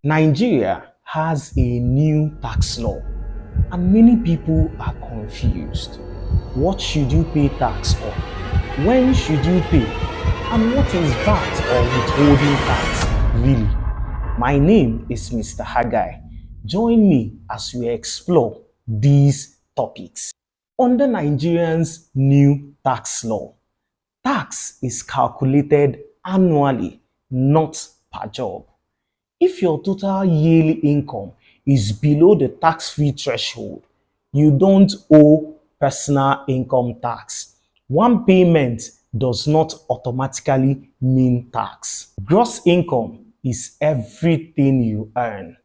Nigeria has a new tax law and many people are confused. What should you pay tax on? When should you pay? And what is VAT or withholding tax really? My name is Mr. Haggai. Join me as we explore these topics. Under Nigerians' new tax law, tax is calculated annually, not per job. If your total yearly income is below the tax-free threshold, you don't owe personal income tax. One payment does not automatically mean tax. Gross income is everything you earn.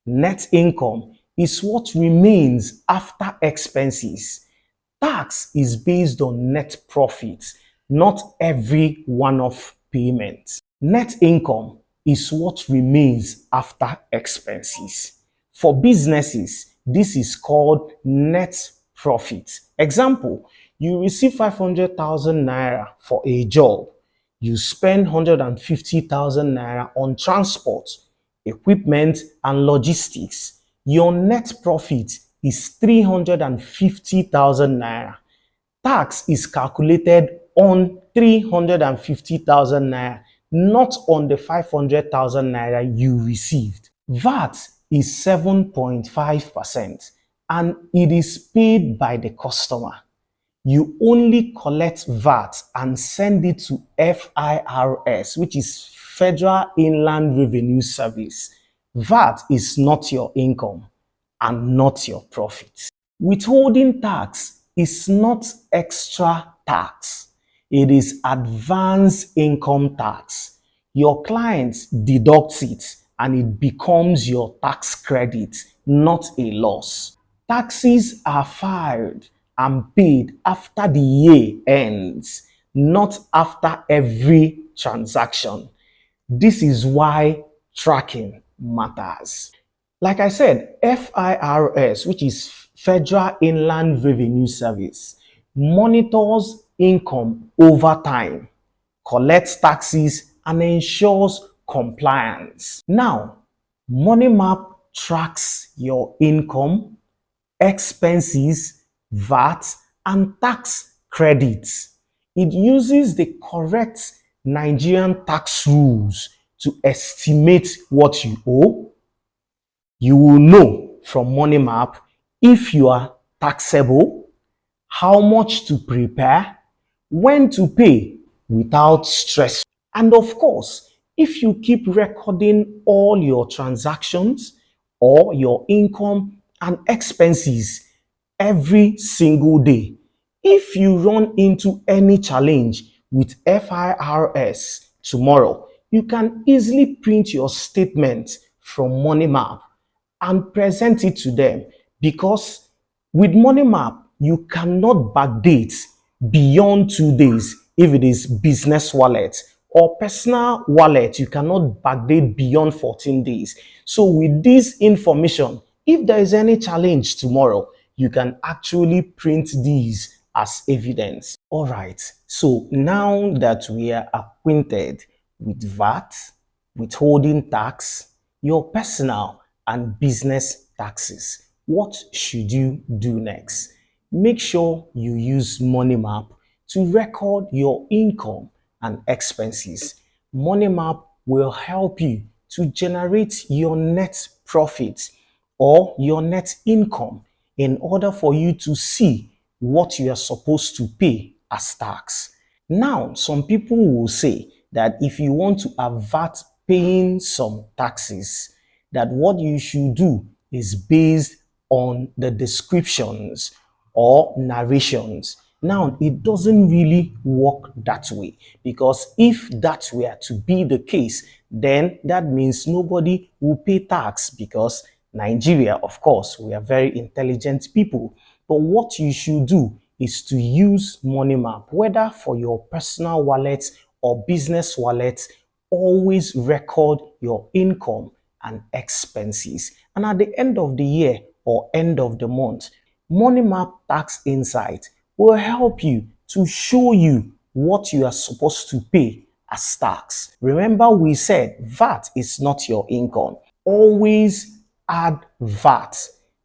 Net income is what remains after expenses. Tax is based on net profit, not every one-off payment. Net income is what remains after expenses. For businesses, this is called net profit. Example, you receive 500,000 naira for a job. You spend 150,000 naira on transport, equipment, and logistics. Your net profit is 350,000 naira. Tax is calculated on 350,000 naira, not on the 500,000 naira you received. VAT is 7.5% and it is paid by the customer. You only collect VAT and send it to FIRS, which is Federal Inland Revenue Service. VAT is not your income and not your profit. Withholding tax is not extra tax. It is advanced income tax. Your client deducts it and it becomes your tax credit, not a loss. Taxes are filed and paid after the year ends, not after every transaction. This is why tracking matters. Like I said, FIRS, which is Federal Inland Revenue Service, monitors income over time, collects taxes, and ensures compliance. Now, MoneyMap tracks your income, expenses, VAT, and tax credits. It uses the correct Nigerian tax rules to estimate what you owe. You will know from MoneyMap if you are taxable, how much to prepare, when to pay without stress. And of course, if you keep recording all your transactions or your income and expenses every single day, if you run into any challenge with FIRS tomorrow, you can easily print your statement from MoneyMap and present it to them, because with MoneyMap, you cannot backdate beyond 2 days if it is business wallet, or personal wallet, you cannot backdate beyond 14 days. So with this information, if there is any challenge tomorrow, you can actually print these as evidence. All right, so now that we are acquainted with VAT, withholding tax, your personal and business taxes, what should you do next? Make sure you use MoneyMap to record your income and expenses. MoneyMap will help you to generate your net profit or your net income in order for you to see what you are supposed to pay as tax. Now, some people will say that if you want to avert paying some taxes, that what you should do is based on the descriptions or narrations. Now, it doesn't really work that way, because if that were to be the case, then that means nobody will pay tax, because Nigeria, of course, we are very intelligent people. But what you should do is to use MoneyMap, whether for your personal wallet or business wallet. Always record your income and expenses. And at the end of the year or end of the month, MoneyMap Tax Insight will help you to show you what you are supposed to pay as tax. Remember, we said VAT is not your income Always add VAT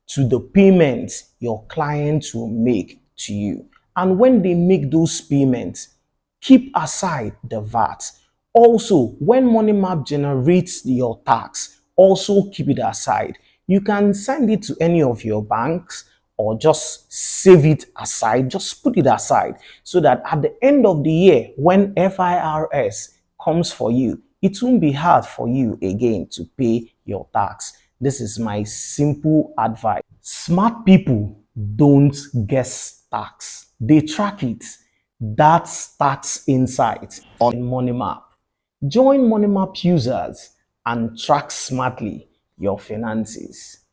to the payments your clients will make to you. And when they make those payments, keep aside the VAT. Also, when MoneyMap generates your tax, also keep it aside. You can send it to any of your banks or just save it aside, just put it aside so that at the end of the year, when FIRS comes for you, it won't be hard for you again to pay your tax. This is my simple advice. Smart people don't guess tax, they track it. That's tax insight on MoneyMap. Join MoneyMap users and track smartly your finances.